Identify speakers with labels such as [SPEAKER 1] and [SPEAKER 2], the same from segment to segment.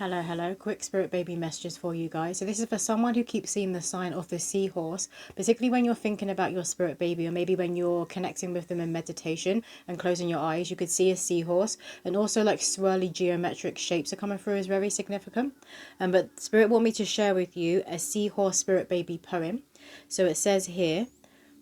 [SPEAKER 1] Hello. Quick spirit baby messages for you guys. So this is for someone who keeps seeing the sign of the seahorse, particularly when you're thinking about your spirit baby, or maybe when you're connecting with them in meditation and closing your eyes, you could see a seahorse, and also like swirly geometric shapes are coming through is very significant. But spirit want me to share with you a seahorse spirit baby poem. So it says here,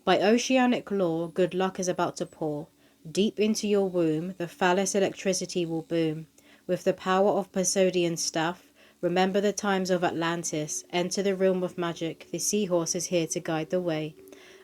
[SPEAKER 1] by oceanic law, good luck is about to pour. Deep into your womb, the phallus electricity will boom. With the power of Poseidon's staff, remember the times of Atlantis. Enter the realm of magic. The seahorse is here to guide the way.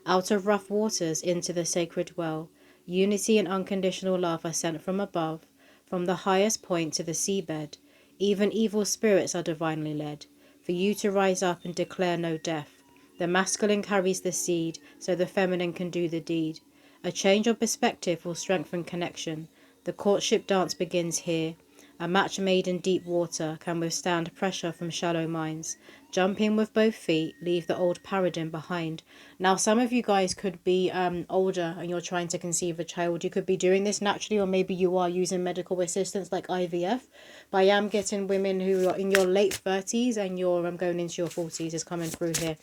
[SPEAKER 1] Out of rough waters into the sacred well. Unity and unconditional love are sent from above, from the highest point to the seabed. Even evil spirits are divinely led, for you to rise up and declare no death. The masculine carries the seed, so the feminine can do the deed. A change of perspective will strengthen connection. The courtship dance begins here. A match made in deep water can withstand pressure from shallow minds. Jump in with both feet, leave the old paradigm behind. Now, some of you guys could be older and you're trying to conceive a child. You could be doing this naturally, or maybe you are using medical assistance like IVF. But I am getting women who are in your late 30s and you're going into your 40s is coming through here.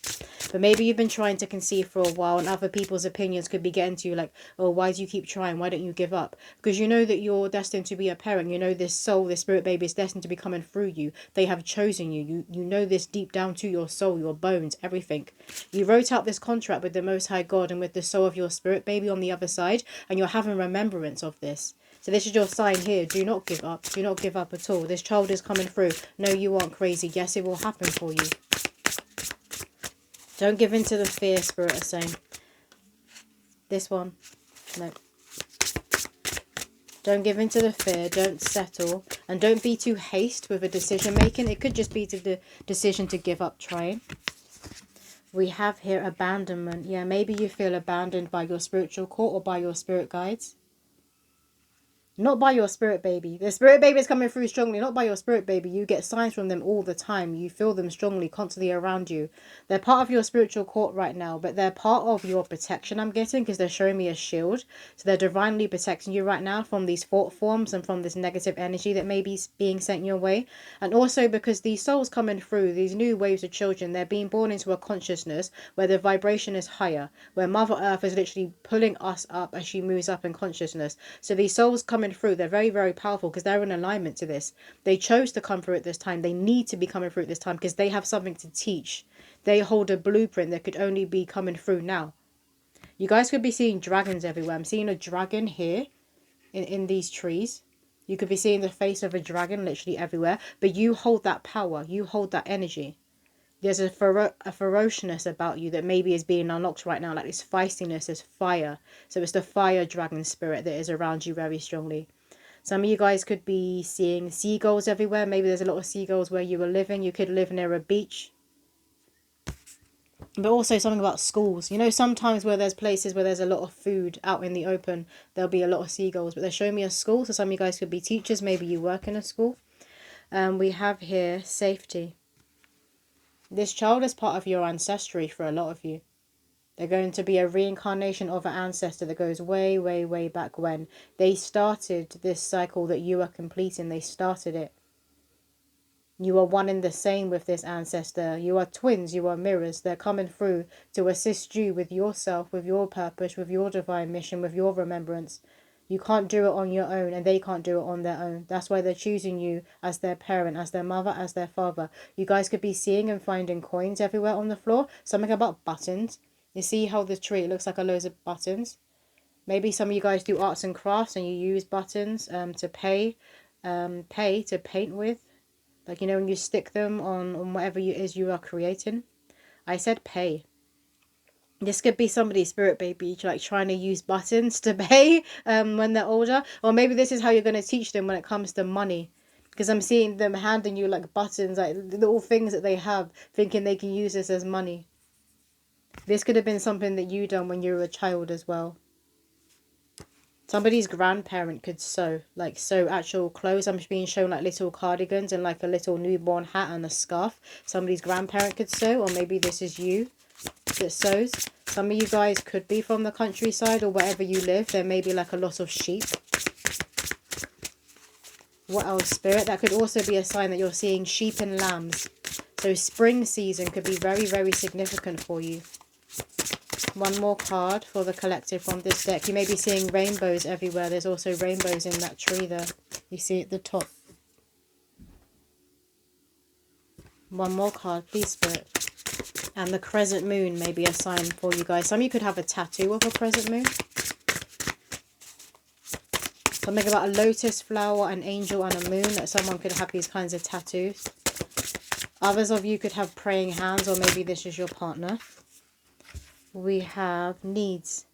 [SPEAKER 1] But maybe you've been trying to conceive for a while, and other people's opinions could be getting to you like, oh, why do you keep trying? Why don't you give up? Because you know that you're destined to be a parent. You know this soul, this spirit baby is destined to be coming through you. They have chosen you. You know this deep down to your soul, your bones, everything. You wrote out this contract with the Most High God and with the soul of your spirit baby on the other side, and you're having remembrance of this. So this is your sign here. Do not give up. Do not give up at all. This child is coming through. No, you aren't crazy. Yes, it will happen for you. Don't give in to the fear, Spirit is saying. This one. No. Don't give in to the fear. Don't settle. And don't be too hasty with a decision making. It could just be to the decision to give up trying. We have here abandonment. Yeah, maybe you feel abandoned by your spiritual court or by your spirit guides. Not by your spirit baby. The spirit baby is coming through strongly, not by your spirit baby. You get signs from them all the time. You feel them strongly, constantly around you. They're part of your spiritual court right now, but they're part of your protection, I'm getting, because they're showing me a shield. So they're divinely protecting you right now from these thought forms and from this negative energy that may be being sent your way. And also because these souls coming through, these new waves of children, they're being born into a consciousness where the vibration is higher, where Mother Earth is literally pulling us up as she moves up in consciousness. So these souls coming through, they're very, very powerful because they're in alignment to this. They chose to come through at this time. They need to be coming through at this time because they have something to teach. They hold a blueprint that could only be coming through now. You guys could be seeing dragons everywhere. I'm seeing a dragon here in these trees. You could be seeing the face of a dragon literally everywhere. But you hold that power. You hold that energy. There's a ferociousness about you that maybe is being unlocked right now. Like this feistiness, this fire. So it's the fire dragon spirit that is around you very strongly. Some of you guys could be seeing seagulls everywhere. Maybe there's a lot of seagulls where you were living. You could live near a beach. But also something about schools. You know, sometimes where there's places where there's a lot of food out in the open, there'll be a lot of seagulls. But they're showing me a school. So some of you guys could be teachers. Maybe you work in a school. We have here safety. This child is part of your ancestry for a lot of you. They're going to be a reincarnation of an ancestor that goes way, way, way back when. They started this cycle that you are completing. They started it. You are one and the same with this ancestor. You are twins. You are mirrors. They're coming through to assist you with yourself, with your purpose, with your divine mission, with your remembrance. You can't do it on your own, and they can't do it on their own. That's why they're choosing you as their parent, as their mother, as their father. You guys could be seeing and finding coins everywhere on the floor. Something about buttons. You see how the tree, it looks like a loads of buttons. Maybe some of you guys do arts and crafts and you use buttons to pay to paint with. Like, you know, when you stick them on whatever it is you are creating. I said pay. This could be somebody's spirit baby, like trying to use buttons to pay when they're older. Or maybe this is how you're going to teach them when it comes to money. Because I'm seeing them handing you like buttons, like little things that they have, thinking they can use this as money. This could have been something that you done when you were a child as well. Somebody's grandparent could sew actual clothes. I'm being shown like little cardigans and like a little newborn hat and a scarf. Somebody's grandparent could sew, or maybe this is you that sews. Some of you guys could be from the countryside or wherever you live. There may be like a lot of sheep. What else, Spirit? That could also be a sign that you're seeing sheep and lambs. So spring season could be very, very significant for you. One more card for the collective from this deck. You may be seeing rainbows everywhere. There's also rainbows in that tree there. You see at the top. One more card, please, Spirit. And the crescent moon may be a sign for you guys. Some of you could have a tattoo of a crescent moon. Something about a lotus flower, an angel, and a moon. That someone could have these kinds of tattoos. Others of you could have praying hands, or maybe this is your partner. We have needs.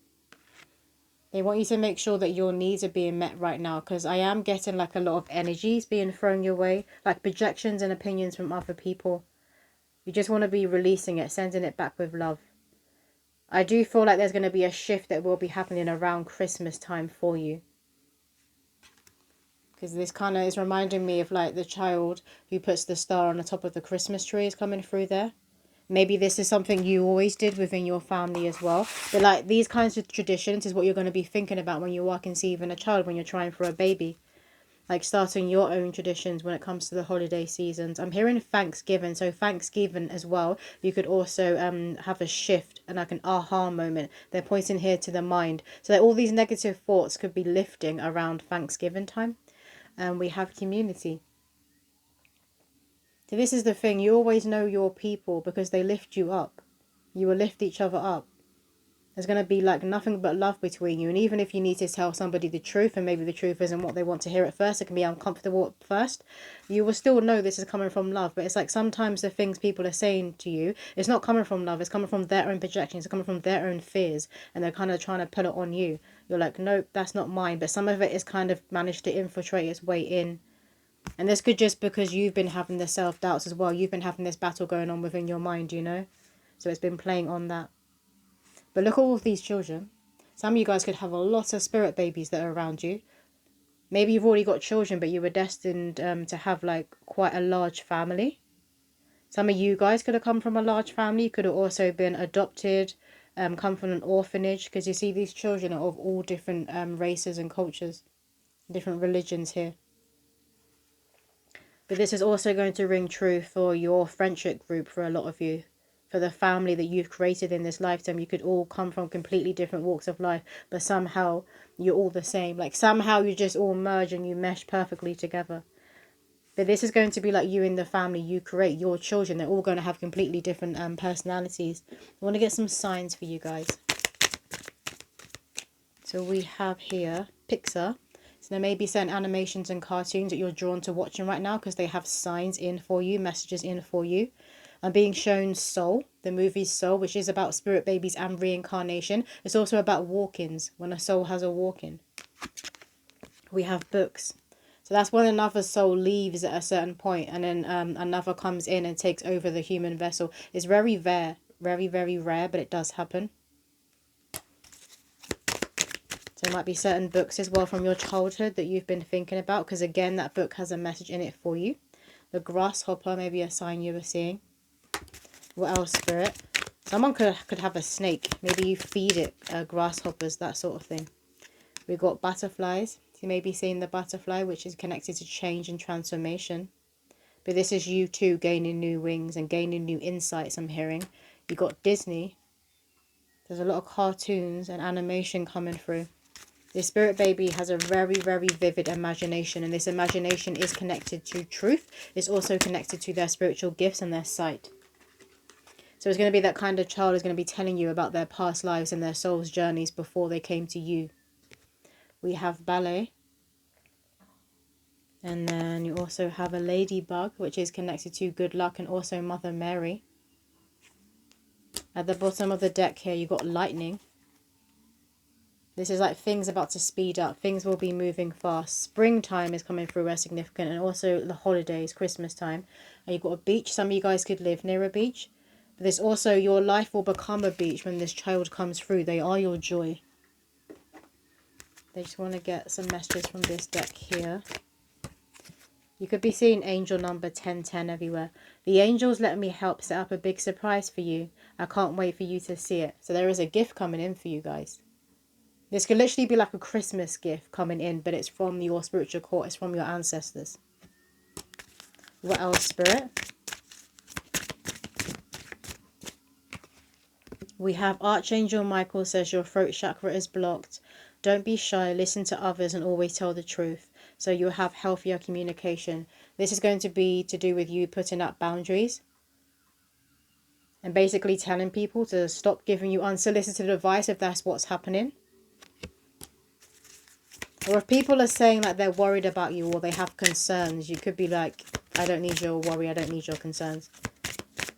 [SPEAKER 1] They want you to make sure that your needs are being met right now, because I am getting like a lot of energies being thrown your way, like projections and opinions from other people. You just want to be releasing it, sending it back with love. I do feel like there's going to be a shift that will be happening around Christmas time for you. Because this kind of is reminding me of like the child who puts the star on the top of the Christmas tree is coming through there. Maybe this is something you always did within your family as well. But like these kinds of traditions is what you're going to be thinking about when you are conceiving a child, when you're trying for a baby. Like starting your own traditions when it comes to the holiday seasons. I'm hearing Thanksgiving. So Thanksgiving as well. You could also have a shift and like an aha moment. They're pointing here to the mind. So that all these negative thoughts could be lifting around Thanksgiving time. And we have community. So this is the thing. You always know your people because they lift you up. You will lift each other up. There's going to be like nothing but love between you. And even if you need to tell somebody the truth, and maybe the truth isn't what they want to hear at first, it can be uncomfortable at first, you will still know this is coming from love. But it's like sometimes the things people are saying to you, it's not coming from love. It's coming from their own projections. It's coming from their own fears. And they're kind of trying to put it on you. You're like, nope, that's not mine. But some of it is kind of managed to infiltrate its way in. And this could just because you've been having the self-doubts as well. You've been having this battle going on within your mind, you know. So it's been playing on that. But look at all of these children. Some of you guys could have a lot of spirit babies that are around you. Maybe you've already got children, but you were destined to have like quite a large family. Some of you guys could have come from a large family. You could have also been adopted, come from an orphanage. Because you see these children are of all different races and cultures, different religions here. But this is also going to ring true for your friendship group for a lot of you. For the family that you've created in this lifetime. You could all come from completely different walks of life. But somehow you're all the same. Like somehow you just all merge and you mesh perfectly together. But this is going to be like you in the family you create. Your children, they're all going to have completely different personalities. I want to get some signs for you guys. So we have here Pixar. So there may be certain animations and cartoons that you're drawn to watching right now because they have signs in for you, messages in for you. I'm being shown Soul, the movie Soul, which is about spirit babies and reincarnation. It's also about walk-ins, when a soul has a walk-in. We have books. So that's when another soul leaves at a certain point and then another comes in and takes over the human vessel. It's very rare, very, very rare, but it does happen. So there might be certain books as well from your childhood that you've been thinking about, because again, that book has a message in it for you. The grasshopper may be a sign you were seeing. What else, Spirit? Someone could have a snake. Maybe you feed it grasshoppers, that sort of thing. We've got butterflies. You may be seeing the butterfly, which is connected to change and transformation. But this is you too gaining new wings and gaining new insights, I'm hearing. You got Disney. There's a lot of cartoons and animation coming through. This spirit baby has a very, very vivid imagination. And this imagination is connected to truth. It's also connected to their spiritual gifts and their sight. So it's going to be that kind of child is going to be telling you about their past lives and their soul's journeys before they came to you. We have ballet. And then you also have a ladybug, which is connected to good luck and also Mother Mary. At the bottom of the deck here, you've got lightning. This is like things about to speed up. Things will be moving fast. Springtime is coming through as significant. And also the holidays, Christmas time. And you've got a beach. Some of you guys could live near a beach. But there's also your life will become a beach when this child comes through. They are your joy. They just want to get some messages from this deck here. You could be seeing angel number 1010 everywhere. The angels let me help set up a big surprise for you. I can't wait for you to see it. So there is a gift coming in for you guys. This could literally be like a Christmas gift coming in, but it's from your spiritual court. It's from your ancestors. What else, Spirit? We have Archangel Michael says your throat chakra is blocked. Don't be shy. Listen to others and always tell the truth. So you'll have healthier communication. This is going to be to do with you putting up boundaries. And basically telling people to stop giving you unsolicited advice if that's what's happening. Or if people are saying that they're worried about you or they have concerns, you could be like, I don't need your worry, I don't need your concerns.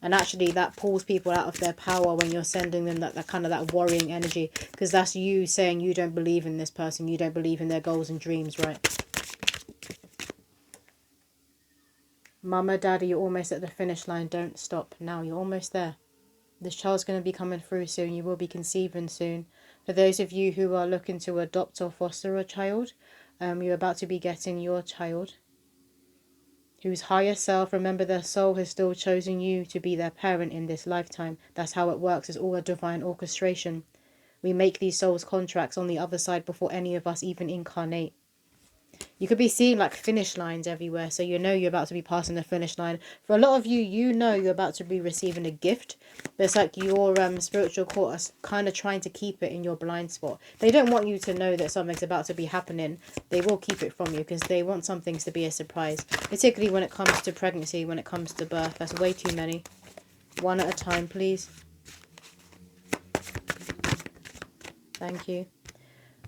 [SPEAKER 1] And actually that pulls people out of their power when you're sending them that kind of that worrying energy. Because that's you saying you don't believe in this person, you don't believe in their goals and dreams, right? Mama, Daddy, you're almost at the finish line. Don't stop now. You're almost there. This child's going to be coming through soon. You will be conceiving soon. For those of you who are looking to adopt or foster a child, you're about to be getting your child. Whose higher self, remember their soul has still chosen you to be their parent in this lifetime. That's how it works. It's all a divine orchestration. We make these souls contracts on the other side before any of us even incarnate. You could be seeing like finish lines everywhere, so you know you're about to be passing the finish line. For a lot of you, you know you're about to be receiving a gift, but it's like your spiritual court is kind of trying to keep it in your blind spot. They don't want you to know that something's about to be happening. They will keep it from you because they want some things to be a surprise, particularly when it comes to pregnancy, when it comes to birth. That's way too many. One at a time, please. Thank you.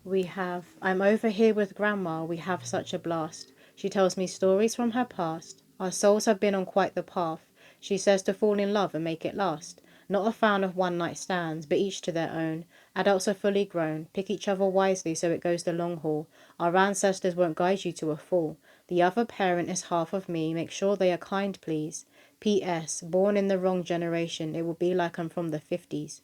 [SPEAKER 1] We have, I'm over here with Grandma, we have such a blast. She tells me stories from her past. Our souls have been on quite the path. She says to fall in love and make it last. Not a fan of one night stands, but each to their own. Adults are fully grown. Pick each other wisely so it goes the long haul. Our ancestors won't guide you to a fall. The other parent is half of me. Make sure they are kind, please. P.S. Born in the wrong generation. It will be like I'm from the 50s.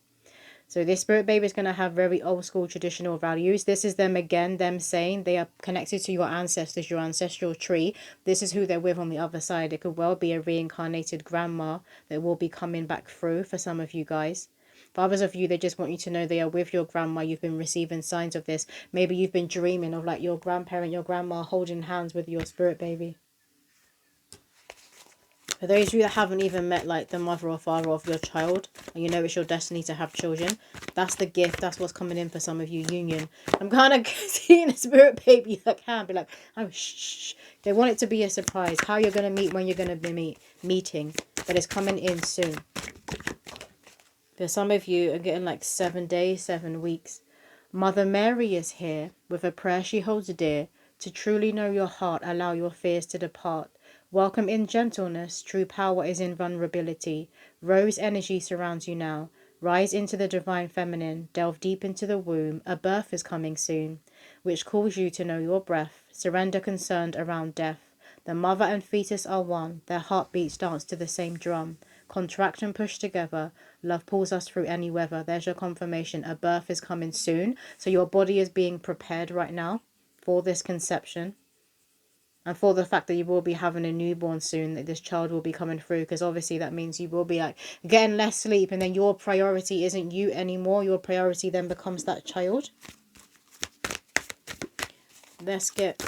[SPEAKER 1] So this spirit baby is going to have very old school traditional values. This is them again, them saying they are connected to your ancestors, your ancestral tree. This is who they're with on the other side. It could well be a reincarnated grandma that will be coming back through for some of you guys. For others of you, they just want you to know they are with your grandma. You've been receiving signs of this. Maybe you've been dreaming of like your grandparent, your grandma holding hands with your spirit baby. For those of you that haven't even met like the mother or father of your child, and you know it's your destiny to have children, that's the gift. That's what's coming in for some of you, union. I'm kind of seeing a spirit baby that can be like, oh, shh. They want it to be a surprise. How you're going to meet, when you're going to be meeting. But it's coming in soon. For some of you are getting like 7 days, 7 weeks. Mother Mary is here with a prayer she holds dear. To truly know your heart, allow your fears to depart. Welcome in gentleness, true power is in vulnerability. Rose energy surrounds you now. Rise into the divine feminine, delve deep into the womb. A birth is coming soon, which calls you to know your breath. Surrender concerned around death. The mother and fetus are one, their heartbeats dance to the same drum. Contract and push together. Love pulls us through any weather. There's your confirmation. A birth is coming soon. So your body is being prepared right now for this conception. And for the fact that you will be having a newborn soon, that this child will be coming through. Because obviously that means you will be like getting less sleep. And then your priority isn't you anymore. Your priority then becomes that child. Let's get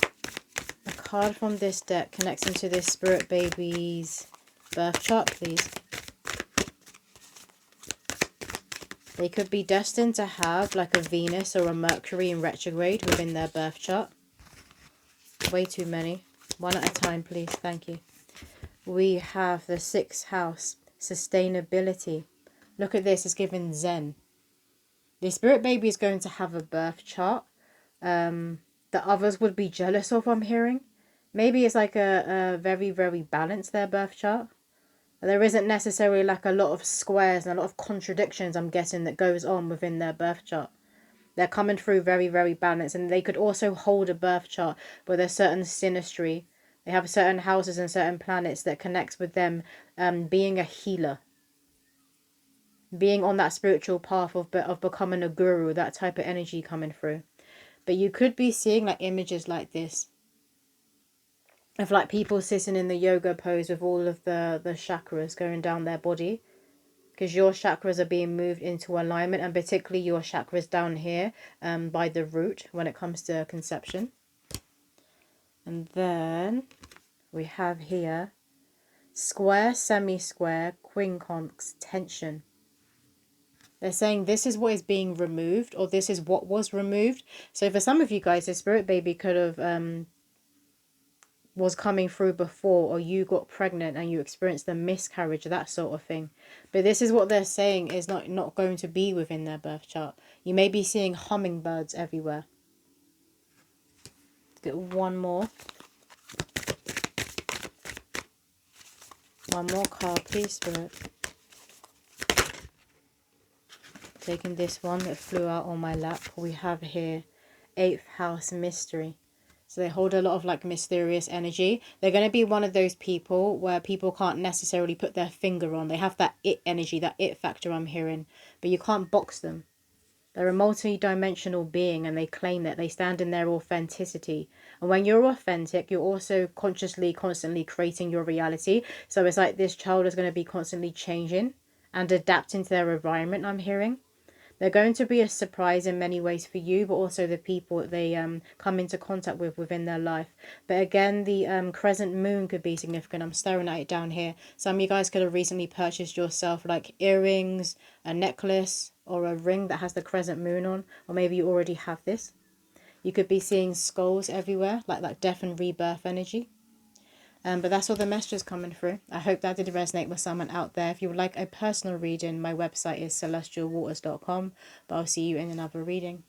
[SPEAKER 1] a card from this deck connecting to this spirit baby's birth chart, please. They could be destined to have like a Venus or a Mercury in retrograde within their birth chart. Way too many. One at a time, please. Thank you. We have the 6th house, sustainability. Look at this. It's given Zen. The spirit baby is going to have a birth chart that others would be jealous of, I'm hearing. Maybe it's like a very, very balanced, their birth chart. There isn't necessarily like a lot of squares and a lot of contradictions, I'm guessing, that goes on within their birth chart. They're coming through very, very balanced. And they could also hold a birth chart where there's certain synastry. They have certain houses and certain planets that connects with them being a healer. Being on that spiritual path of becoming a guru, that type of energy coming through. But you could be seeing like images like this. Of like people sitting in the yoga pose with all of the chakras going down their body. because your chakras are being moved into alignment, and particularly your chakras down here by the root when it comes to conception. And then we have here square, semi-square, quincunx, tension. They're saying this is what is being removed, or this is what was removed. So for some of you guys, the spirit baby could have was coming through before, or you got pregnant and you experienced a miscarriage, that sort of thing. But this is what they're saying is not going to be within their birth chart. You may be seeing hummingbirds everywhere. Let's get one more card, please, Spirit. Taking this one that flew out on my lap, we have here 8th house mystery. So they hold a lot of like mysterious energy. They're going to be one of those people where people can't necessarily put their finger on. They have that it energy, that it factor I'm hearing, but you can't box them. They're a multi-dimensional being, and they claim that they stand in their authenticity. And when you're authentic, you're also consciously, constantly creating your reality. So it's like this child is going to be constantly changing and adapting to their environment, I'm hearing. They're going to be a surprise in many ways for you, but also the people that they come into contact with within their life. But again, the crescent moon could be significant. I'm staring at it down here. Some of you guys could have recently purchased yourself like earrings, a necklace, or a ring that has the crescent moon on. Or maybe you already have this. You could be seeing skulls everywhere, like death and rebirth energy. But that's all the messages coming through. I hope that did resonate with someone out there. If you would like a personal reading, my website is celestialwaters.com. But I'll see you in another reading.